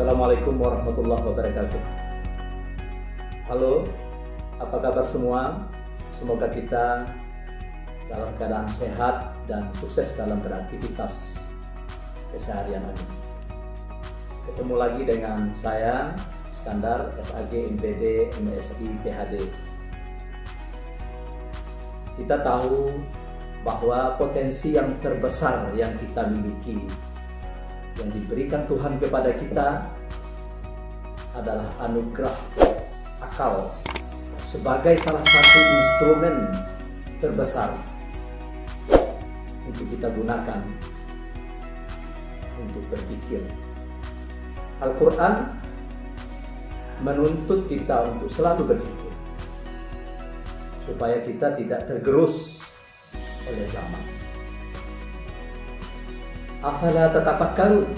Assalamualaikum warahmatullahi wabarakatuh. Halo, apa kabar semua? Semoga kita dalam keadaan sehat dan sukses dalam beraktivitas keseharian ini. Ketemu lagi dengan saya, Iskandar, SAG, MPD, MSI, PhD. Kita tahu bahwa potensi yang terbesar yang kita miliki, yang diberikan Tuhan kepada kita adalah anugerah akal sebagai salah satu instrumen terbesar untuk kita gunakan untuk berpikir. Al-Quran menuntut kita untuk selalu berpikir supaya kita tidak tergerus oleh zaman. Afala tatafakkarun?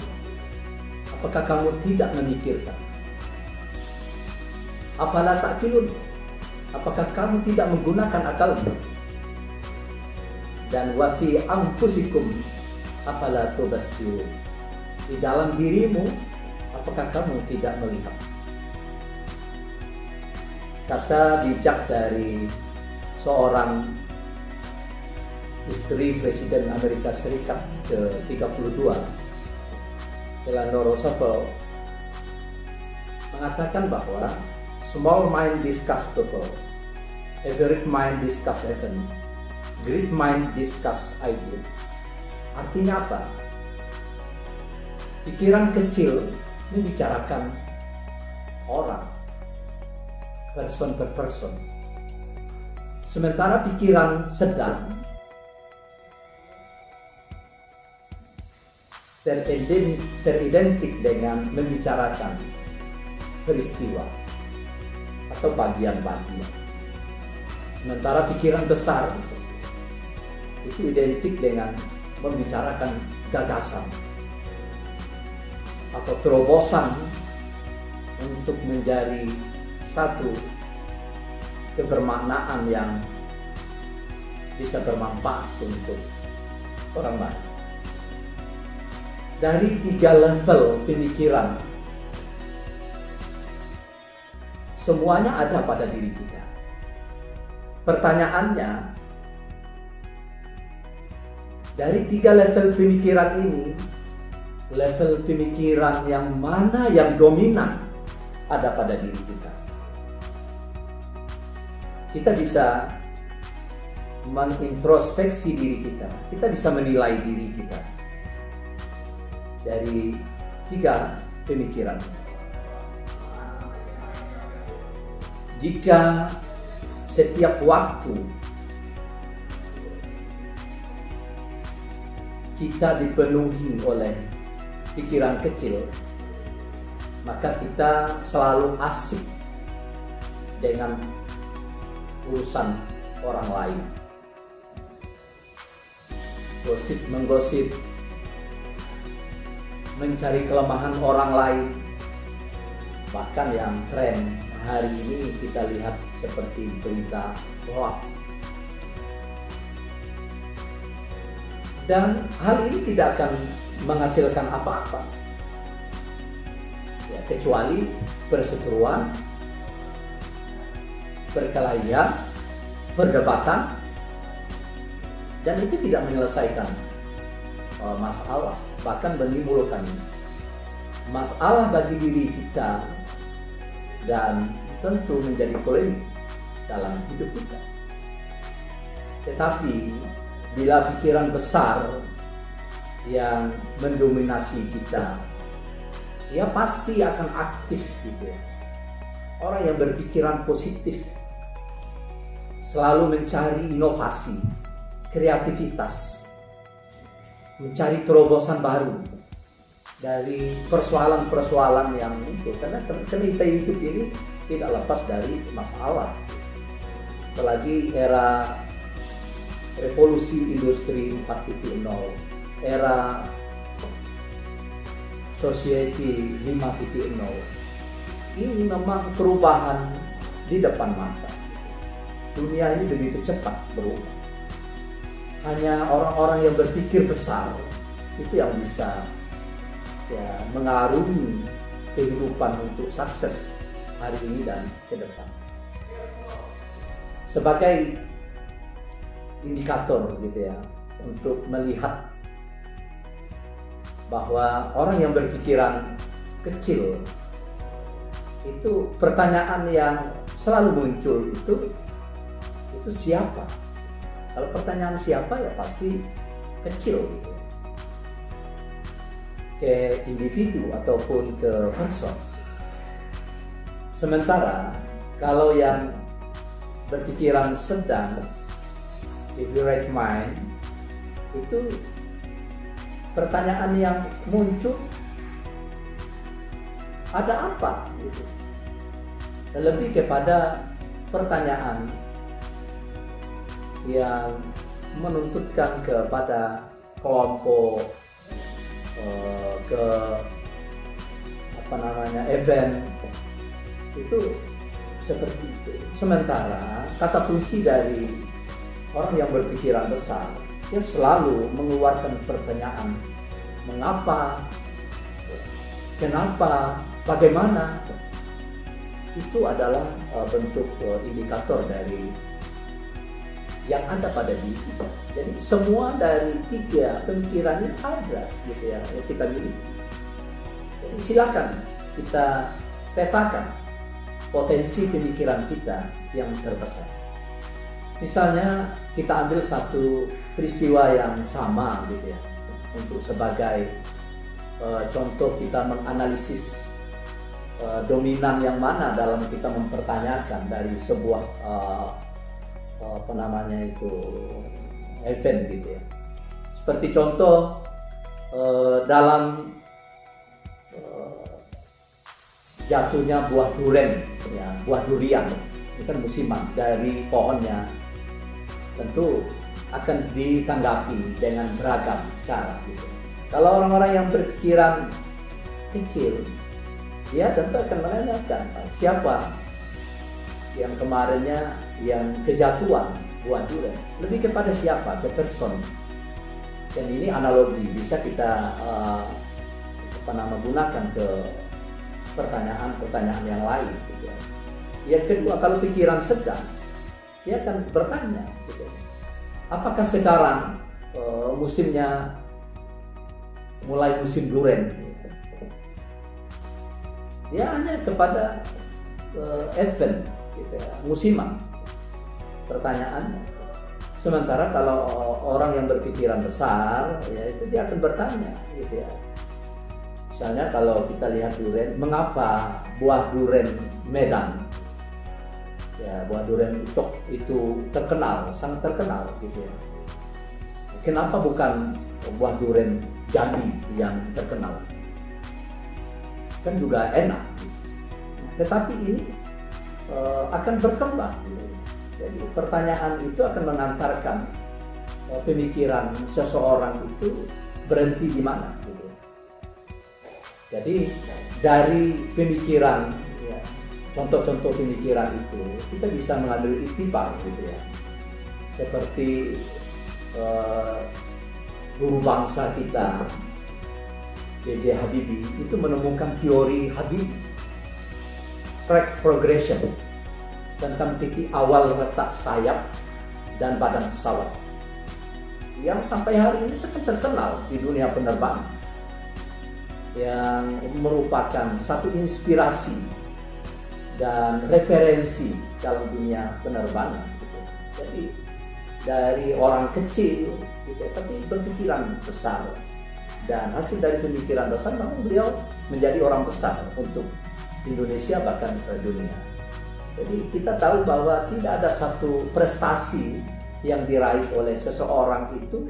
Apakah kamu tidak memikirkan? Afala ta'qilun? Apakah kamu tidak menggunakan akalmu? Dan wa fi anfusikum afala tubassirun? Di dalam dirimu, apakah kamu tidak melihat? Kata bijak dari seorang istri Presiden Amerika Serikat ke-32, Eleanor Roosevelt, mengatakan bahwa small mind discuss the world, a great mind discuss heaven, great mind discuss idea. Artinya apa? Pikiran kecil membicarakan orang, person per person. Sementara pikiran sedang teridentik dengan membicarakan peristiwa atau bagian-bagian. Sementara pikiran besar itu identik dengan membicarakan gagasan atau terobosan untuk menjadi satu kebermaknaan yang bisa bermanfaat untuk orang lain. Dari 3 level pemikiran, semuanya ada pada diri kita. Pertanyaannya, dari 3 level pemikiran ini, level pemikiran yang mana yang dominan ada pada diri kita? Kita bisa mengintrospeksi diri kita, kita bisa menilai diri kita dari 3 pemikiran. Jika setiap waktu kita dipenuhi oleh pikiran kecil, maka kita selalu asik dengan urusan orang lain. Gosip menggosip, mencari kelemahan orang lain. Bahkan yang tren hari ini kita lihat seperti berita hoax. Dan hal ini tidak akan menghasilkan apa-apa, ya, kecuali perseteruan, perkelahian, perdebatan, dan itu tidak menyelesaikan masalah, bahkan menimbulkan masalah bagi diri kita dan tentu menjadi polemik dalam hidup kita. Tetapi bila pikiran besar yang mendominasi kita, ya pasti akan aktif gitu ya. Orang yang berpikiran positif selalu mencari inovasi, kreativitas, mencari terobosan baru dari persoalan-persoalan yang muncul. Karena kita hidup ini tidak lepas dari masalah. Apalagi era revolusi industri 4.0, era society 5.0, ini memang perubahan di depan mata. Dunia ini begitu cepat berubah. Hanya orang-orang yang berpikir besar itu yang bisa ya mengarungi kehidupan untuk sukses hari ini dan ke depan. Sebagai indikator gitu ya, untuk melihat bahwa orang yang berpikiran kecil itu, pertanyaan yang selalu muncul itu siapa? Kalau pertanyaan siapa ya pasti kecil gitu, ke individu ataupun ke person. Sementara kalau yang berpikiran sedang, evaluate mind, itu pertanyaan yang muncul ada apa gitu. Lebih kepada pertanyaan yang menuntutkan kepada kelompok, ke event itu seperti itu. Sementara kata kunci dari orang yang berpikiran besar, dia selalu mengeluarkan pertanyaan mengapa, kenapa, bagaimana. Itu adalah bentuk indikator dari yang ada pada diri. Jadi semua dari 3 pemikiran ini ada gitu ya, yang kita miliki. Jadi silakan kita petakan potensi pemikiran kita yang terbesar. Misalnya kita ambil satu peristiwa yang sama gitu ya, untuk sebagai contoh kita menganalisis dominan yang mana dalam kita mempertanyakan dari sebuah event gitu ya. Seperti contoh dalam jatuhnya buah durian ya, buah durian itu kan musiman dari pohonnya, tentu akan ditanggapi dengan beragam cara gitu. Kalau orang-orang yang berpikiran kecil, dia tentu akan menanyakan siapa yang kemarinnya yang kejatuhan buah durian, lebih kepada siapa, ke person. Dan ini analogi bisa kita gunakan ke pertanyaan-pertanyaan yang lain gitu. Yang kedua, kalau pikiran sedang, dia akan bertanya gitu, apakah sekarang musimnya mulai musim durian gitu. Dia hanya kepada event gitu ya, musiman pertanyaannya. Sementara kalau orang yang berpikiran besar ya, itu dia akan bertanya gitu ya. Misalnya kalau kita lihat durian, mengapa buah durian Medan ya, buah durian ucok itu terkenal, sangat terkenal gitu ya. Kenapa bukan buah durian Jambi yang terkenal? Kan juga enak, tetapi ini akan berkembang. Jadi pertanyaan itu akan mengantarkan pemikiran seseorang itu berhenti di mana gitu. Jadi dari pemikiran ya, contoh-contoh pemikiran itu kita bisa mengambil iktibar gitu ya. Seperti guru bangsa kita B.J. Habibie itu menemukan teori Habibie, track progression, tentang titik awal letak sayap dan badan pesawat, yang sampai hari ini terkenal di dunia penerbangan, yang merupakan satu inspirasi dan referensi dalam dunia penerbangan. Jadi dari orang kecil gitu, tapi berpikiran besar, dan hasil dari pemikiran besar namun beliau menjadi orang besar untuk Indonesia bahkan dunia. Jadi kita tahu bahwa tidak ada satu prestasi yang diraih oleh seseorang itu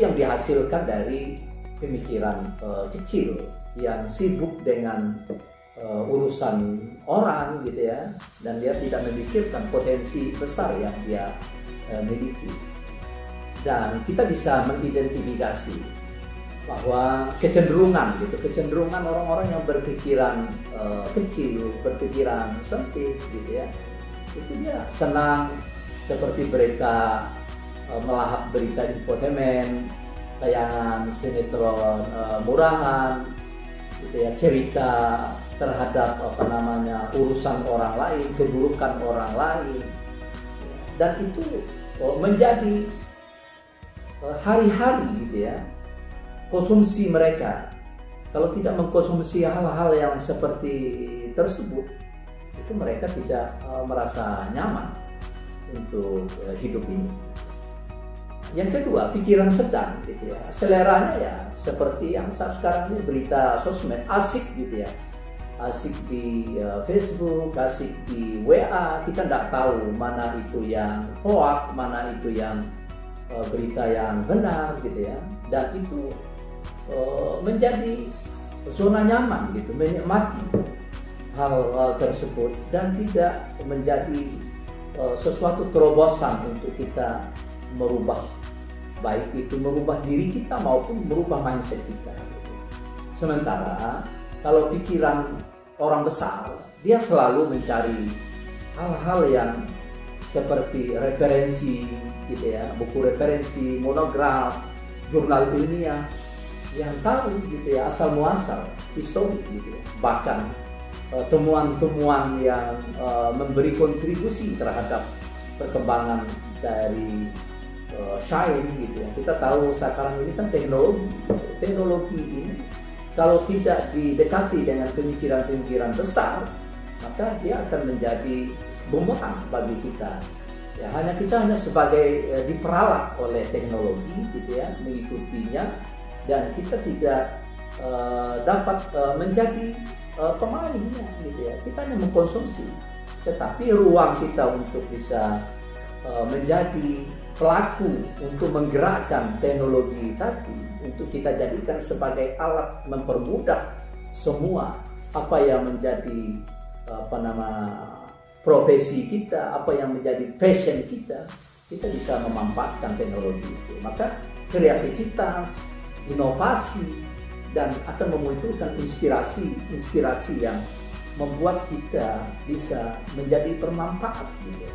yang dihasilkan dari pemikiran kecil yang sibuk dengan urusan orang gitu ya, dan dia tidak memikirkan potensi besar yang dia miliki. Dan kita bisa mengidentifikasi bahwa kecenderungan orang-orang yang berpikiran kecil, berpikiran sempit gitu ya, itu dia senang seperti berita, melahap berita infotainment, tayangan sinetron murahan gitu ya, cerita terhadap urusan orang lain, keburukan orang lain, dan itu menjadi hari-hari gitu ya konsumsi mereka. Kalau tidak mengkonsumsi hal-hal yang seperti tersebut, itu mereka tidak merasa nyaman untuk hidup ini. Yang kedua, pikiran sedang gitu ya, seleranya ya seperti yang saat sekarang ini berita sosmed, asik gitu ya, asik di Facebook, asik di WA, kita tidak tahu mana itu yang hoax, mana itu yang berita yang benar gitu ya, dan itu menjadi zona nyaman gitu, menikmati hal tersebut dan tidak menjadi sesuatu terobosan untuk kita merubah, baik itu merubah diri kita maupun merubah mindset kita. Sementara kalau pikiran orang besar, dia selalu mencari hal-hal yang seperti referensi gitu ya, buku referensi, monograf, jurnal ilmiah yang tahu gitu ya asal muasal histori gitu ya. Bahkan temuan-temuan yang memberi kontribusi terhadap perkembangan dari sains gitu ya. Kita tahu sekarang ini kan teknologi ini kalau tidak didekati dengan pemikiran-pemikiran besar, maka dia akan menjadi bumerang bagi kita. Ya, kita hanya sebagai diperalat oleh teknologi gitu ya, mengikutinya, dan kita tidak dapat menjadi pemainnya gitu ya. Kita hanya mengkonsumsi, tetapi ruang kita untuk bisa menjadi pelaku untuk menggerakkan teknologi tadi, untuk kita jadikan sebagai alat mempermudah semua apa yang menjadi profesi kita, apa yang menjadi fashion kita bisa memanfaatkan teknologi itu. Maka kreativitas, inovasi, dan akan memunculkan inspirasi yang membuat kita bisa menjadi bermanfaat gitu.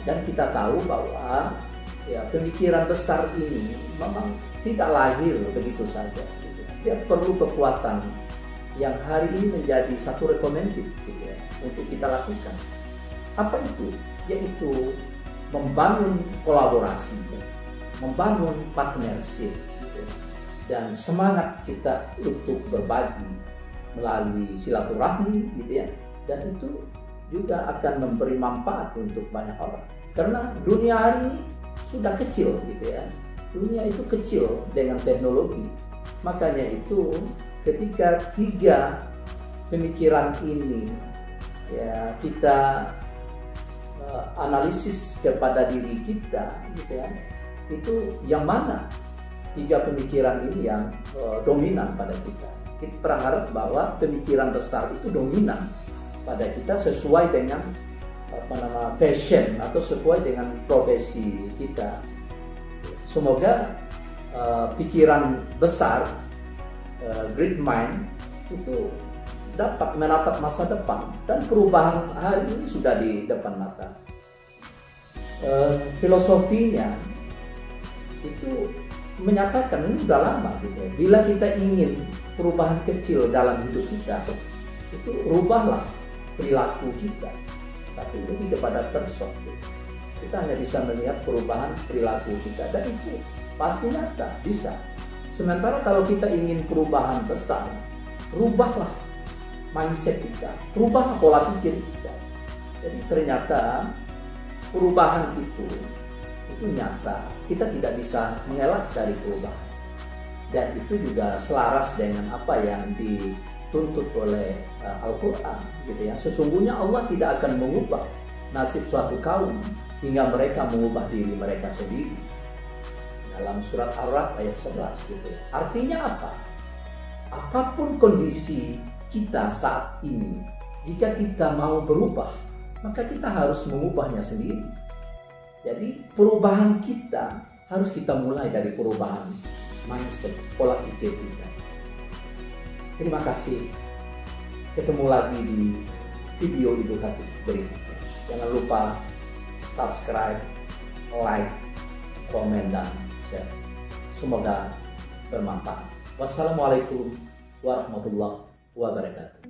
Dan kita tahu bahwa ya, pemikiran besar ini memang tidak lahir begitu saja gitu. Dia perlu kekuatan yang hari ini menjadi satu recommended gitu ya, untuk kita lakukan. Apa itu? Yaitu membangun kolaborasi, membangun partnership gitu, dan semangat kita untuk berbagi melalui silaturahmi gitu ya, dan itu juga akan memberi manfaat untuk banyak orang. Karena dunia hari ini sudah kecil gitu ya, dunia itu kecil dengan teknologi. Makanya itu ketika tiga pemikiran ini ya kita analisis kepada diri kita gitu ya, itu yang mana tiga pemikiran ini yang dominan pada kita. Kita berharap bahwa pemikiran besar itu dominan pada kita sesuai dengan fashion atau sesuai dengan profesi kita. Semoga pikiran besar, great mind itu dapat menatap masa depan, dan perubahan hari ini sudah di depan mata. Filosofinya itu menyatakan ini sudah lama gitu. Bila kita ingin perubahan kecil dalam hidup kita, itu rubahlah perilaku kita, tapi lebih kepada person. Kita hanya bisa melihat perubahan perilaku kita, dan itu pasti nyata bisa. Sementara kalau kita ingin perubahan besar, rubahlah mindset kita, rubahlah pola pikir kita. Jadi ternyata perubahan itu nyata. Kita tidak bisa mengelak dari perubahan, dan itu juga selaras dengan apa yang dituntut oleh Al-Quran gitu ya. Sesungguhnya Allah tidak akan mengubah nasib suatu kaum hingga mereka mengubah diri mereka sendiri, dalam surat Ar-Ra'd ayat 11 gitu ya. Artinya apa? Apapun kondisi kita saat ini, jika kita mau berubah, maka kita harus mengubahnya sendiri. Jadi perubahan kita harus kita mulai dari perubahan mindset, pola pikir kita. Terima kasih. Ketemu lagi di video edukatif berikutnya. Jangan lupa subscribe, like, komen, dan share. Semoga bermanfaat. Wassalamualaikum warahmatullahi wabarakatuh.